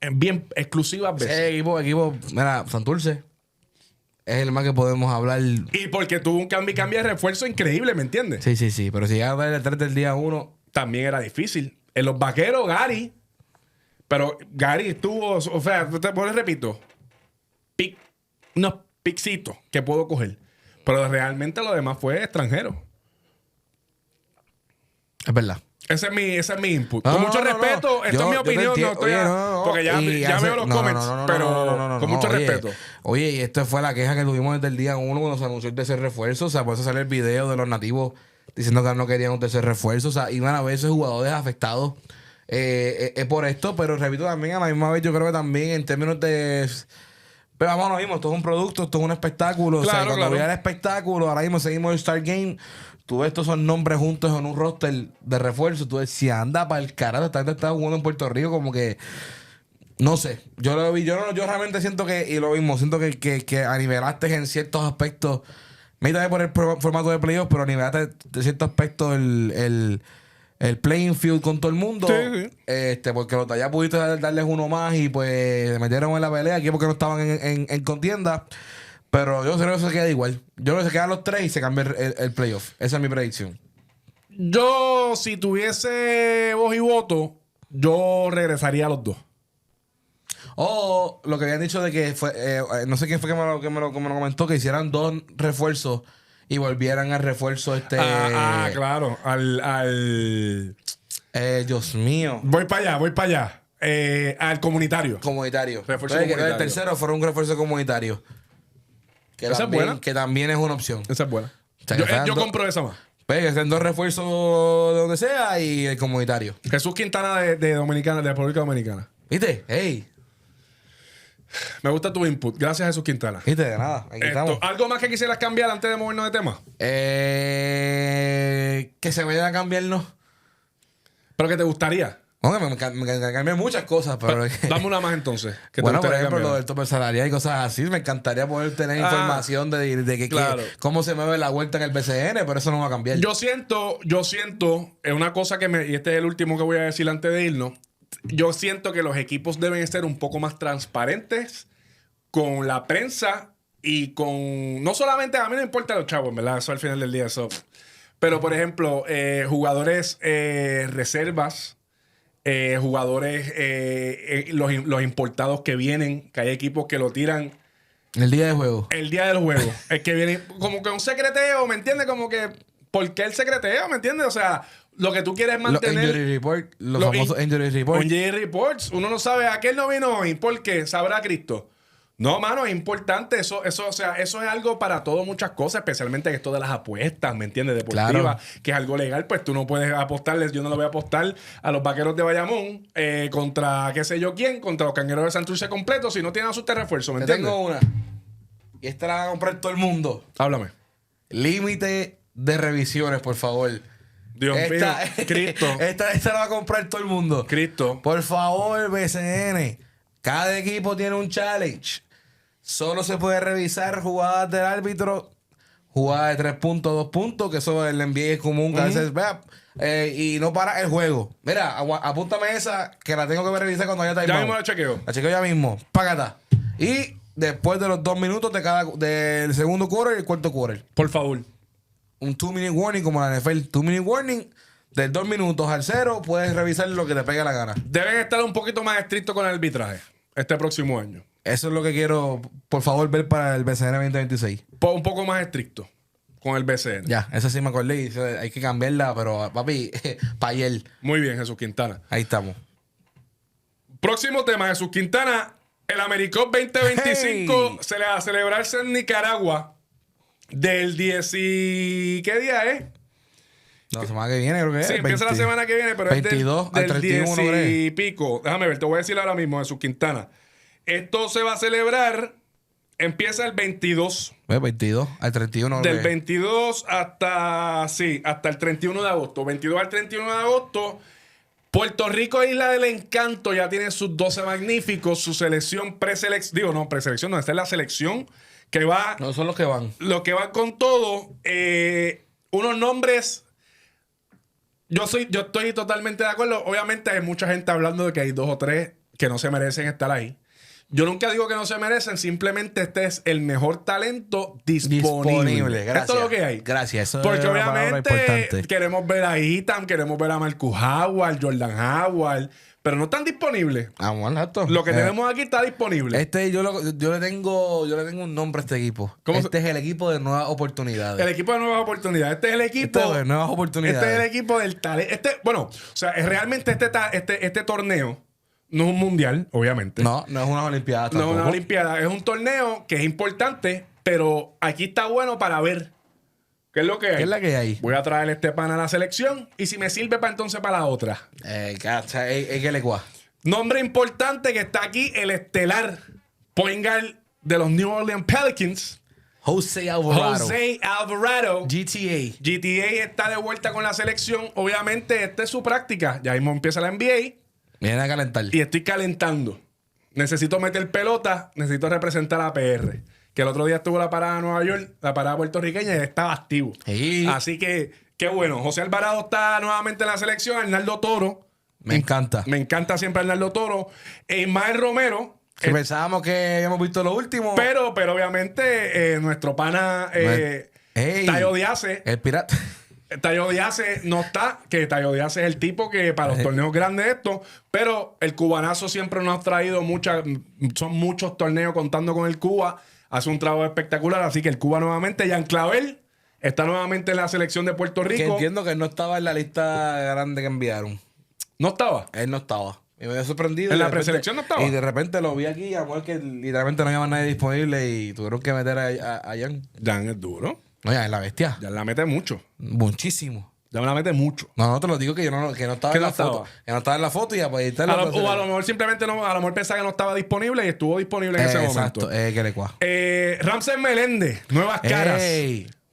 En bien exclusivas veces.
Equipo, mira, Santurce es el más que podemos hablar.
Y porque tuvo un cambio de refuerzo increíble, ¿me entiendes?
Sí. Pero si llega a ver el 3 del día 1.
También era difícil. En los vaqueros, Gary. Pero Gary estuvo, o sea, te repito, unos piccitos que puedo coger. Pero realmente lo demás fue extranjero.
Es verdad.
Ese es mi input. Con mucho respeto, esto es mi opinión. Porque ya veo los comments. Pero con mucho respeto.
Oye, y esta fue la queja que tuvimos desde el día 1 cuando se anunció el tercer refuerzo. O sea, por eso sale el video de los nativos diciendo que no querían un tercer refuerzo. O sea, iban a verse jugadores afectados por esto. Pero repito también, a la misma vez, yo creo que también en términos de... Pero vamos, lo mismo, esto es un producto, esto es un espectáculo. Claro, o sea, cuando veía el espectáculo, ahora mismo seguimos el Star Game. Tú ves estos son nombres juntos en un roster de refuerzo. Tú ves, si anda para el carajo, está jugando en Puerto Rico, como que. No sé. Yo lo vi, yo realmente siento que, y lo mismo, siento que anivelaste en ciertos aspectos. Me también por el formato de playoffs, pero anivelaste de ciertos aspectos el playing field con todo el mundo. Sí. Porque los de allá pudiste darles uno más y pues se metieron en la pelea aquí porque no estaban en contienda. Pero yo creo que se queda igual. Yo creo que se quedan los 3 y se cambia el playoff. Esa es mi predicción.
Yo, si tuviese voz y voto, yo regresaría a los 2.
O lo que habían dicho de que fue... no sé quién fue que me lo comentó, que hicieran 2 refuerzos y volvieran al refuerzo
claro.
Dios mío.
Voy para allá. Al comunitario.
Refuerzo comunitario. El tercero fue un refuerzo comunitario.
Esa es buena.
Que también es una opción.
Esa es buena. O sea, yo compro esa más.
Que sean 2 refuerzos de donde sea y el comunitario.
Jesús Quintana de Dominicana, de la República Dominicana.
¿Viste? ¡Ey!
Me gusta tu input. Gracias, Jesús Quintana.
¿Viste? De nada. Aquí estamos.
¿Algo más que quisieras cambiar antes de movernos de tema?
Que se vayan a cambiarnos.
¿Pero que te gustaría?
No, me cambian muchas cosas, pero
dame una más entonces.
Bueno, por ejemplo, lo del tope salarial y cosas así. Me encantaría poder tener información de cómo se mueve la vuelta en el BCN, pero eso no va a cambiar.
Yo siento, es una cosa y este es el último que voy a decir antes de irnos. Yo siento que los equipos deben ser un poco más transparentes con la prensa y con... No solamente, a mí no importa los chavos, ¿verdad? Eso al final del día, eso. Pero, por ejemplo, jugadores reservas... jugadores, los importados que vienen, que hay equipos que lo tiran
el día del juego.
Es que viene como que un secreteo, ¿me entiendes? Como que, ¿por qué el secreteo? ¿Me entiendes? O sea, lo que tú quieres mantener.
Los famosos injury reports.
Injury reports. Uno no sabe, aquel no vino hoy, ¿por qué? Sabrá Cristo. No, mano, es importante. Eso, o sea, eso es algo para todo, muchas cosas, especialmente esto de las apuestas, ¿me entiendes? Deportivas, claro. Que es algo legal, pues tú no puedes apostarles. Yo no le voy a apostar a los vaqueros de Bayamón contra qué sé yo quién, contra los cangueros de Santurce completos si no tienen a sus refuerzos, ¿me entiendes?
Tengo una. Y esta la va a comprar todo el mundo.
Háblame.
Límite de revisiones, por favor.
Dios mío, Cristo.
Esta la va a comprar todo el mundo.
Cristo.
Por favor, BCN. Cada equipo tiene un challenge. Solo se puede revisar jugadas del árbitro, jugadas de 3 puntos, 2 puntos, que eso en el NBA es común, que a veces, y no para el juego. Mira, apúntame esa, que la tengo que revisar cuando haya timeout.
Ya mismo la chequeo.
La chequeo ya mismo. Págata. Y después de los 2 minutos del segundo quarter y el cuarto quarter.
Por favor.
Un 2-minute warning como la NFL. 2-minute warning. Del 2 minutos al 0 puedes revisar lo que te pegue la gana.
Deben estar un poquito más estrictos con el arbitraje este próximo año.
Eso es lo que quiero, por favor, ver para el BCN 2026.
Un poco más estricto con el BCN.
Ya, eso sí me acordé. Hay que cambiarla, pero papi, para ayer.
Muy bien, Jesús Quintana.
Ahí estamos.
Próximo tema, Jesús Quintana. El AmeriCup 2025 se le va a celebrarse en Nicaragua del 10 y... ¿Qué día es?
La semana que viene, creo que es.
Sí, empieza la semana que viene, pero
22
es del
31,
10 y pico. Déjame ver, te voy a decir ahora mismo, Jesús Quintana. Esto se va a celebrar, empieza el 22.
22 al 31.
Del 22 hasta el 31 de agosto. 22 al 31 de agosto. Puerto Rico, Isla del Encanto, ya tiene sus 12 magníficos, su selección preselección. Digo, no, preselección, no, esta es la selección que va.
No son los que van.
Los que van con todo. Unos nombres. Yo estoy totalmente de acuerdo. Obviamente hay mucha gente hablando de que hay 2 o 3 que no se merecen estar ahí. Yo nunca digo que no se merecen, simplemente este es el mejor talento disponible.
Gracias.
Esto es lo que hay.
Gracias. Eso
porque
es
obviamente queremos ver a Ethan, queremos ver a Marcus Howard, Jordan Howard, pero no están disponibles. Lo que tenemos aquí está disponible.
Yo le tengo un nombre a este equipo. Es el equipo de nuevas oportunidades.
El equipo de nuevas oportunidades. Este es el equipo
de nuevas oportunidades.
Este es el equipo del talento. Bueno, o sea, realmente este torneo no es un mundial, obviamente.
No es una olimpiada tampoco.
No es una olimpiada. Es un torneo que es importante, pero aquí está bueno para ver qué es lo que hay.
¿Qué es la que hay?
Voy a traer este pan a la selección y si me sirve para entonces para la otra.
¿Qué le cuá?
Nombre importante que está aquí, el estelar point guard de los New Orleans Pelicans.
Jose Alvarado.
GTA está de vuelta con la selección. Obviamente, esta es su práctica. Ya mismo empieza la NBA.
Viene a calentar.
Y estoy calentando. Necesito meter pelota, necesito representar a PR. Que el otro día estuvo la parada de Nueva York, la parada puertorriqueña, y estaba activo.
Sí.
Así que, qué bueno. José Alvarado está nuevamente en la selección. Arnaldo Toro.
Me encanta.
Me encanta siempre Arnaldo Toro. Ismael Romero.
Pensábamos que habíamos visto lo último.
Pero obviamente, nuestro pana Tayo Diace.
El pirata.
Tayo Diace no está, que Tayo Diace es el tipo que para los torneos grandes esto, pero el cubanazo siempre nos ha traído son muchos torneos contando con el Cuba, hace un trabajo espectacular, así que el Cuba nuevamente, Jan Clavel está nuevamente en la selección de Puerto Rico.
Que entiendo que él no estaba en la lista grande que enviaron.
¿No estaba?
Él no estaba. Y me había sorprendido.
¿En la preselección no estaba?
Y de repente lo vi aquí, amor, que literalmente no había nadie disponible y tuvieron que meter a Jan.
Jan es duro.
No, ya es la bestia.
Ya la mete mucho.
Muchísimo.
Ya me la mete mucho.
No, te lo digo que no estaba en la foto. Que no estaba en la foto y a pues,
o a lo mejor simplemente no, a lo mejor pensaba que no estaba disponible y estuvo disponible en ese momento.
Exacto, que le cuá.
Ramses Meléndez, nuevas caras.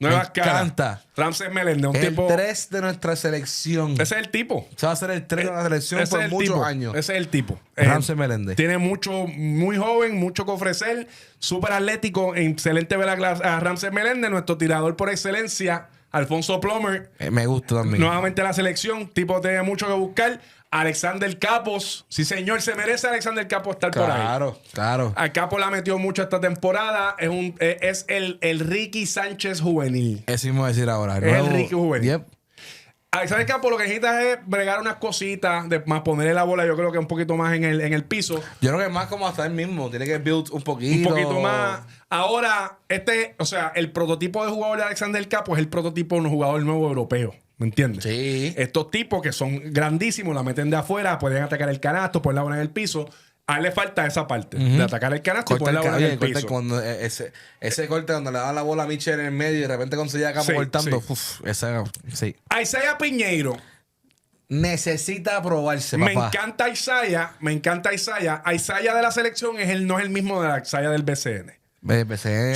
Nuevas caras. Me encanta. Ramses Meléndez, un tipo.
El 3 de nuestra selección.
Ese es el tipo.
Se va a hacer el 3 de la selección por muchos años.
Ese es el tipo.
Ramses Meléndez.
Tiene muy joven, mucho que ofrecer. Súper atlético. Excelente ver a Ramses Meléndez, nuestro tirador por excelencia. Alfonso Plomer.
Me gusta también.
Nuevamente la selección. Tipo tiene mucho que buscar. Alexander Capos. Sí, señor. Se merece Alexander Capos estar por ahí.
Claro.
Al Capo la metió mucho esta temporada. Es el Ricky Sánchez juvenil.
Eso mismo decir ahora.
Es el Ricky juvenil. Yep. Alexander Capo lo que necesita es bregar unas cositas, más ponerle la bola, yo creo que un poquito más en el piso.
Yo creo que es más como hasta él mismo. Tiene que build un poquito.
Un poquito más. Ahora, el prototipo de jugador de Alexander Capo es el prototipo de un jugador nuevo europeo. ¿Me entiendes?
Sí.
Estos tipos que son grandísimos, la meten de afuera, pueden atacar el canasto, poner la bola en el piso. A él le falta esa parte de atacar el canasto y poner la bola en el piso.
Cuando ese corte cuando le daban la bola a Mitchell en el medio y de repente cuando se llega Capo cortando. Sí.
Isaiah Piñeiro
necesita probarse, papá.
Me encanta Isaiah. Isaiah de la selección no es el mismo de la Isaiah del BCN.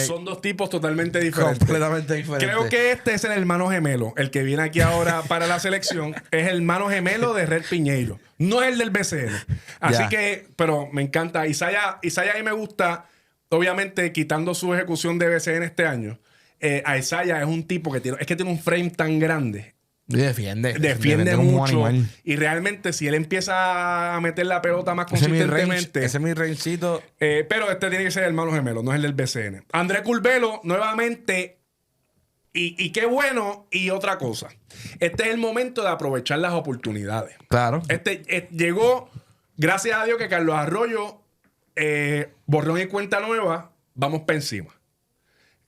Son dos tipos totalmente diferentes.
Completamente diferentes.
Creo que este es el hermano gemelo. El que viene aquí ahora para la selección es el hermano gemelo de Red Piñeiro. No es el del BCN. Así que, pero me encanta. Isaiah a mí me gusta, obviamente, quitando su ejecución de BCN este año. A Isaiah es un tipo que tiene un frame tan grande.
Y defiende
mucho. Y realmente, si él empieza a meter la pelota más consistentemente.
Ese es mi ranchito.
Pero este tiene que ser el hermano gemelo, no es el del BCN. Andrés Curbelo, nuevamente. Y qué bueno. Y otra cosa. Este es el momento de aprovechar las oportunidades.
Claro.
Llegó, gracias a Dios, que Carlos Arroyo, borrón y cuenta nueva, vamos para encima.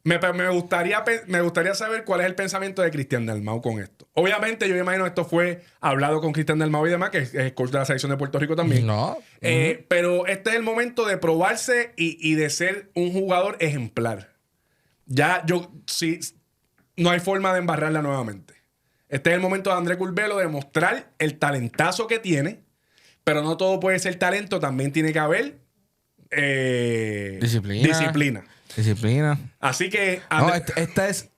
Me gustaría saber cuál es el pensamiento de Cristian Dalmau con esto. Obviamente, yo me imagino que esto fue hablado con Cristian Dalmau y demás, que es coach de la selección de Puerto Rico también.
No.
Pero este es el momento de probarse y de ser un jugador ejemplar. Sí, no hay forma de embarrarla nuevamente. Este es el momento de Andrés Curbelo de mostrar el talentazo que tiene, pero no todo puede ser talento, también tiene que haber disciplina. Así que...
esta es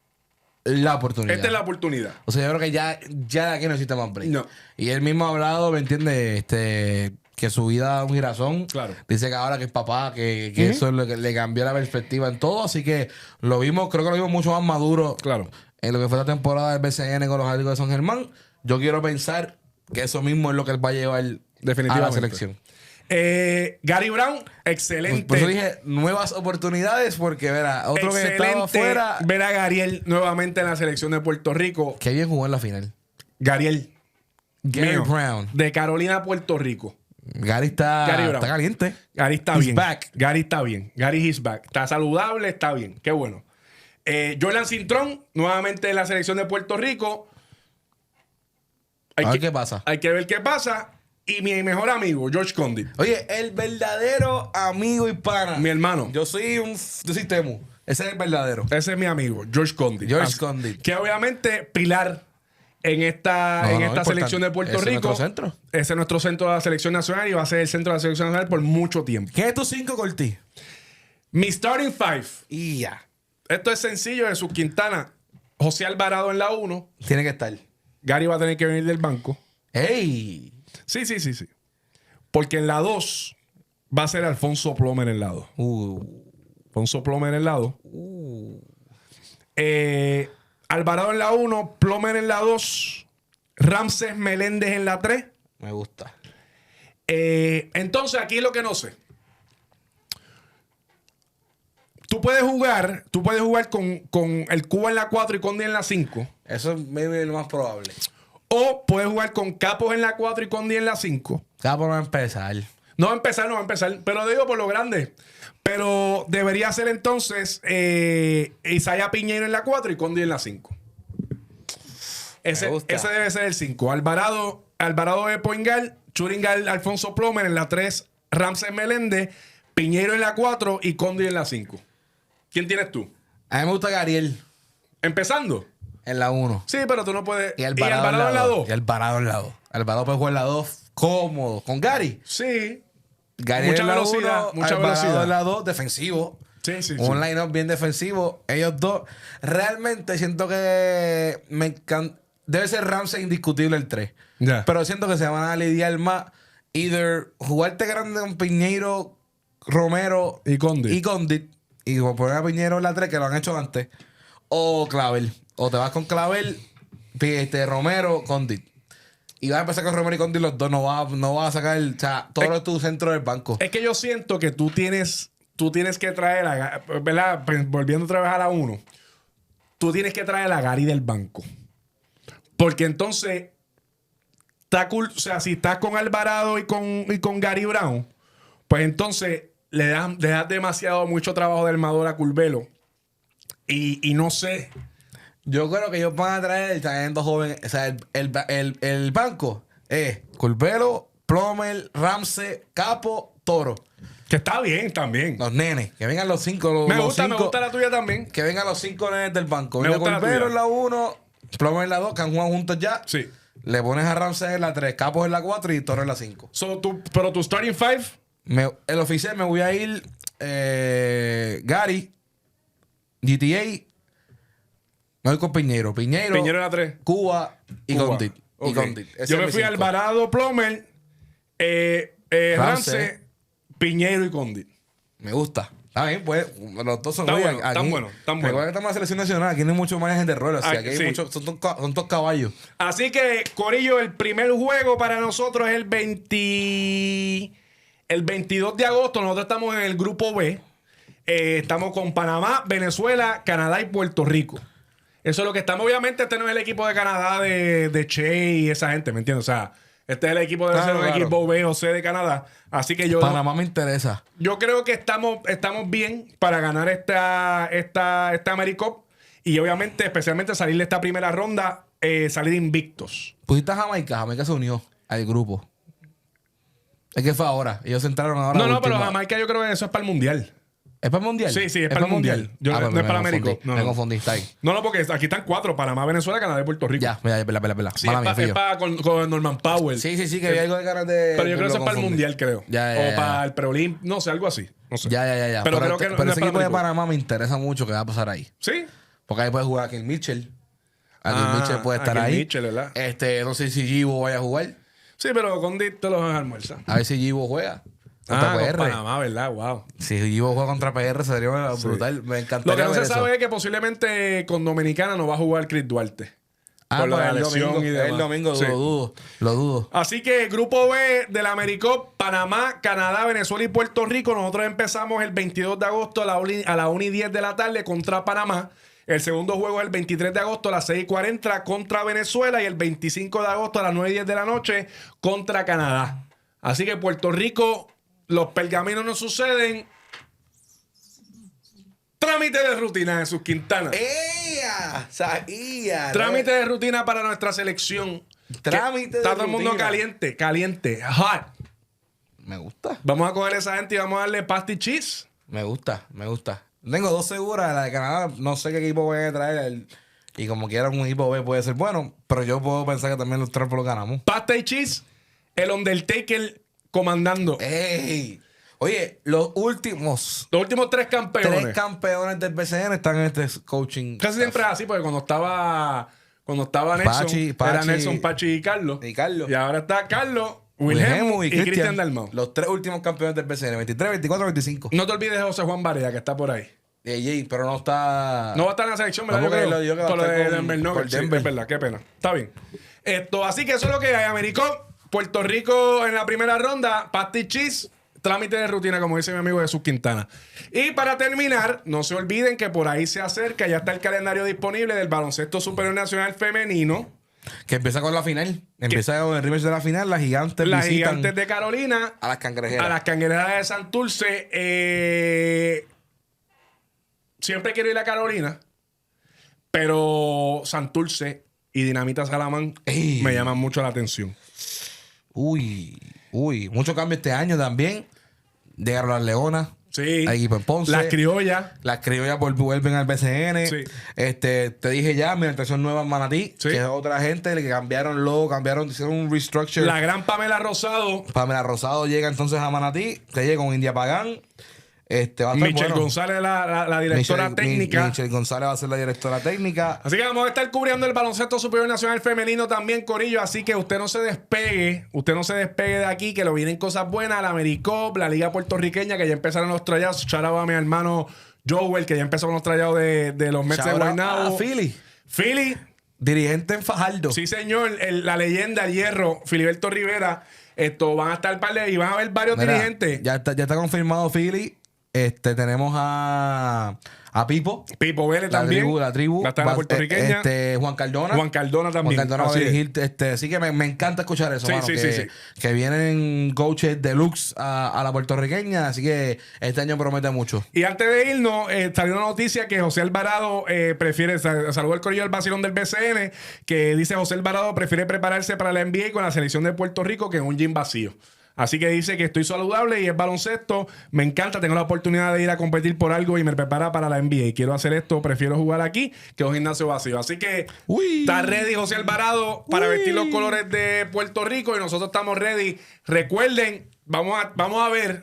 la oportunidad.
Esta es la oportunidad.
O sea, yo creo que ya de aquí no necesita más break.
No.
Y él mismo ha hablado, ¿me entiendes? Que su vida es un girasón.
Claro.
Dice que ahora que es papá, que eso es lo que le cambió la perspectiva en todo. Así que creo que lo vimos mucho más maduro.
Claro.
En lo que fue la temporada del BCN con los Atléticos de San Germán. Yo quiero pensar que eso mismo es lo que él va a llevar definitivamente a la selección.
Gary Brown, excelente.
Por eso dije nuevas oportunidades, porque verá, otro que estaba afuera.
Ver a Gariel nuevamente en la selección de Puerto Rico.
Qué bien jugó en la final.
Gary
Brown.
De Carolina, Puerto Rico.
Gary está caliente.
Gary está bien. Back. Gary está bien. Gary is back. Está saludable, está bien. Qué bueno. Jordan Cintrón, nuevamente en la selección de Puerto Rico.
A ver qué pasa.
Hay que ver qué pasa. Y mi mejor amigo, George Condit.
Oye, el verdadero amigo y pana.
Mi hermano.
Yo soy Temu. Ese es el verdadero.
Ese es mi amigo, George Condit.
Condit.
Que obviamente pilar en esta selección de Puerto Rico.
Nuestro centro.
Ese es nuestro centro de la selección nacional y va a ser el centro de la selección nacional por mucho tiempo.
¿Qué es tu 5, Corti?
Mi starting 5.
Y ya.
Esto es sencillo. Jesús Quintana, José Alvarado en la 1.
Tiene que estar.
Gary va a tener que venir del banco.
¡Ey!
Sí. Porque en la 2 va a ser Alfonso Plomer en la 2. Alfonso Plomer en la 2. Alvarado en la 1, Plomer en la 2, Ramses Meléndez en la 3.
Me gusta.
Entonces, aquí lo que no sé. Tú puedes jugar con el Cuba en la 4 y Condi en la 5.
Eso es lo más probable.
O puedes jugar con Capos en la 4 y Condi en la 5.
Capos no va a empezar.
No va a empezar. Pero digo por lo grande. Pero debería ser entonces Isaiah Piñeiro en la 4 y Condi en la 5. Ese debe ser el 5. Alvarado de Poingal, Churingal, Alfonso Plomer en la 3, Ramses Meléndez, Piñeiro en la 4 y Condi en la 5. ¿Quién tienes tú?
A mí me gusta Gariel.
¿Empezando?
En la 1.
Sí, pero tú no puedes.
Y Alvarado en la 2. Y Alvarado en la 2. Alvarado puede jugar en la 2 cómodo. ¿Con Gary?
Sí.
Gary
mucha velocidad. Mucha velocidad.
En la 2, defensivo.
Sí.
Un line-up bien defensivo. Ellos dos. Realmente siento que me encanta. Debe ser Ramsey indiscutible el 3.
Yeah.
Pero siento que se van a lidiar más. Either jugarte grande con Piñeiro, Romero
y
Condit. Y poner a Piñeiro en la 3, que lo han hecho antes. O Clavel. O te vas con Clavel, Romero, Condit. Y vas a empezar con Romero y Condit los dos. No vas a sacar todo tu centro del banco.
Es que yo siento que tú tienes que traer ¿verdad? Volviendo otra vez a la 1. Tú tienes que traer a Gary del banco. Porque entonces está cool. O sea, si estás con Alvarado y con Gary Brown, pues entonces le das mucho trabajo de armador a Curbelo. Y no sé.
Yo creo que ellos van a traer también dos jóvenes. O sea, el banco es Curbelo, Plomer, Ramsey, Capo, Toro.
Que está bien también.
Los nenes. Que vengan los 5.
Me gusta la tuya también.
Que vengan los 5 nenes del banco. Me gusta Curbelo en la 1, Plomer en la 2, que han jugado juntos ya.
Sí.
Le pones a Ramsey en la 3, Capos en la 4 y Toro en la 5.
Pero tu starting 5.
El oficial me voy a ir Gary, GTA. Me voy con Piñero. Piñero
era 3.
Cuba y Condit.
Okay. Yo me fui a Alvarado, Plomer, Rance, Piñero y Condit.
Me gusta. Está bien, pues los dos son
buenos. Están buenos.
Recuerda que estamos en la selección nacional. Aquí no hay mucho margen de rol. Así aquí hay muchos, son dos caballos.
Así que, Corillo, el primer juego para nosotros es el 22 de agosto. Nosotros estamos en el grupo B. Estamos con Panamá, Venezuela, Canadá y Puerto Rico. Eso es lo que estamos. Obviamente, este no es el equipo de Canadá de Che y esa gente, ¿me entiendes? O sea, este es el equipo de ser un equipo B o C de Canadá. Así que yo.
Panamá me interesa.
Yo creo que estamos bien para ganar esta AmeriCup. Y obviamente, especialmente salir de esta primera ronda, salir invictos.
Pusiste a Jamaica. Jamaica se unió al grupo. Es que fue ahora. Ellos entraron ahora.
No, pero Jamaica yo creo que eso es para el Mundial.
¿Es para el Mundial?
Sí, es para el Mundial. No es para AmeriCup.
Me confundí, está ahí.
No, porque aquí están 4. Panamá, Venezuela, Canadá y Puerto Rico.
Ya, pela.
Sí, es para con Norman Powell.
Sí, que había algo de ganas de...
Pero yo creo que eso es para el Mundial, creo. O para el Preolímpico. No sé, algo así. No sé.
Ya.
Pero creo que
pero ese equipo de Panamá me interesa mucho que va a pasar ahí.
¿Sí?
Porque ahí puede jugar Akel Mitchell. Akel Mitchell puede estar ahí.
Mitchell, ¿verdad?
No sé si Givo vaya a jugar.
Sí, pero Condit te los almuerza.
A ver si Givo juega.
Con Panamá, ¿verdad? Wow.
Si Givo juega contra PR sería brutal. Me encantaría.
Lo que no se sabe es que posiblemente con Dominicana no va a jugar Chris Duarte. Por la lesión y demás.
El domingo lo dudo.
Así que grupo B de la AmeriCup, Panamá, Canadá, Venezuela y Puerto Rico. Nosotros empezamos el 22 de agosto a la 1:10 de la tarde contra Panamá. El segundo juego es el 23 de agosto a las 6:40 contra Venezuela. Y el 25 de agosto a las 9:10 de la noche contra Canadá. Así que Puerto Rico... Los pergaminos no suceden. Trámite de rutina, Jesús Quintana.
Sabía.
Trámite de rutina para nuestra selección.
Trámite de rutina.
Está todo el mundo caliente. Hot.
Me gusta.
Vamos a coger a esa gente y vamos a darle pasty cheese.
Me gusta. Tengo 2 seguras. La de Canadá, no sé qué equipo voy a traer. Y como quiera, un equipo B puede ser bueno. Pero yo puedo pensar que también los 3 lo ganamos.
Pasty cheese, el Undertaker comandando.
¡Ey! Oye, los últimos
3 campeones.
3 campeones del BCN están en este coaching.
Casi siempre es así, porque cuando estaba Nelson, era Nelson, Pachi y Carlos. Y ahora está Carlos, Wilhelm y Cristian Dalmau.
Los 3 últimos campeones del BCN, 23, 24, 25.
No te olvides de José Juan Barea, que está por ahí.
Pero no está...
No va a estar en la selección, ¿verdad?
No, porque yo creo que
por lo de Denver Nuggets. Sí, es verdad, qué pena. Está bien. Así que eso es lo que hay. AmeriCup, Puerto Rico en la primera ronda, pasty cheese, trámite de rutina, como dice mi amigo Jesús Quintana. Y para terminar, no se olviden que por ahí se acerca, ya está el calendario disponible del baloncesto superior nacional femenino.
Que empieza con la final. Empieza con el rematch de la final. Las gigantes
de Carolina.
A las cangrejeras.
A las cangrejeras de Santurce. Siempre quiero ir a Carolina, pero Santurce y Dinamita Salamán me llaman mucho la atención.
Uy, mucho cambio este año también. Llegaron las Leonas.
Sí.
Al equipo en Ponce.
Las criollas.
Las criollas vuelven al BCN.
Sí.
Te dije ya, mi administración nueva en Manatí,
sí,
que es otra gente que cambiaron logo, hicieron un restructure.
La gran Pamela Rosado.
Pamela Rosado llega entonces a Manatí, te llega con India Pagán. Va a estar
Michelle González, la directora técnica.
Michelle González va a ser la directora técnica.
Así que vamos a estar cubriendo el baloncesto superior nacional femenino también, corillo. Así que usted no se despegue de aquí, que lo vienen cosas buenas. La AmeriCup, la Liga Puertorriqueña, que ya empezaron los tryouts. Shout out a mi hermano Joel, que ya empezó con los tryouts de los Mets de Guaynabo. Philly.
Dirigente en Fajardo.
Sí, señor. La leyenda, el hierro, Filiberto Rivera. Van a estar y van a haber varios dirigentes.
Ya está confirmado Philly. Tenemos a Pipo
Vélez también.
La tribu.
Va a estar la puertorriqueña.
Juan Cardona
también.
Juan Cardona va a dirigir. Así que me encanta escuchar eso, mano,
sí.
Que vienen coaches deluxe a la puertorriqueña. Así que este año promete mucho.
Y antes de irnos, salió una noticia que José Alvarado prefiere, saludó el corillo del vacilón del BCN, que dice José Alvarado prefiere prepararse para la NBA con la selección de Puerto Rico que en un gym vacío. Así que dice que estoy saludable y es baloncesto. Me encanta, tengo la oportunidad de ir a competir por algo y me prepara para la NBA. Quiero hacer esto, prefiero jugar aquí que un gimnasio vacío. Así que está ready José Alvarado para vestir los colores de Puerto Rico y nosotros estamos ready. Recuerden, vamos a ver,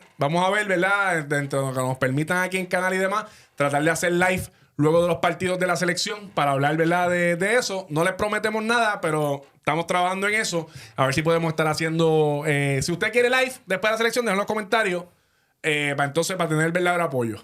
¿verdad? Dentro de lo que nos permitan aquí en canal y demás, tratar de hacer live luego de los partidos de la selección para hablar, ¿verdad? De eso. No les prometemos nada, pero estamos trabajando en eso. A ver si podemos estar haciendo... si usted quiere live después de la selección, déjenlo en los comentarios. Para tener el verdadero apoyo.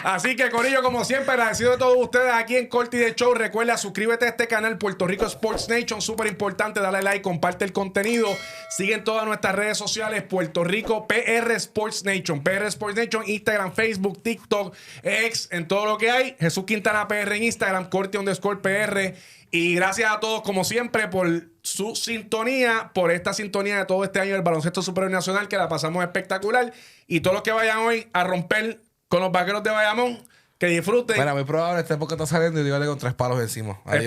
Así que, Corillo, como siempre, agradecido de todos ustedes aquí en Corti de Show. Recuerda, suscríbete a este canal Puerto Rico Sports Nation. Súper importante, dale like, comparte el contenido. Sigue en todas nuestras redes sociales, Puerto Rico PR Sports Nation. PR Sports Nation, Instagram, Facebook, TikTok, X, en todo lo que hay. Jesús Quintana PR en Instagram, Corti_PR. Y gracias a todos, como siempre, por su sintonía, por esta sintonía de todo este año del baloncesto superior nacional, que la pasamos espectacular. Y todos los que vayan hoy a romper con los vaqueros de Bayamón, que disfruten.
Bueno, muy probable este porque está saliendo y dígale con 3 palos encima.
Adiós.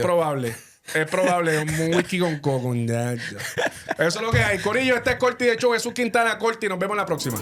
Es probable, un whisky con coco. Eso es lo que hay. Corillo, este es Corti de Show, Jesús Quintana, Corti. Nos vemos la próxima.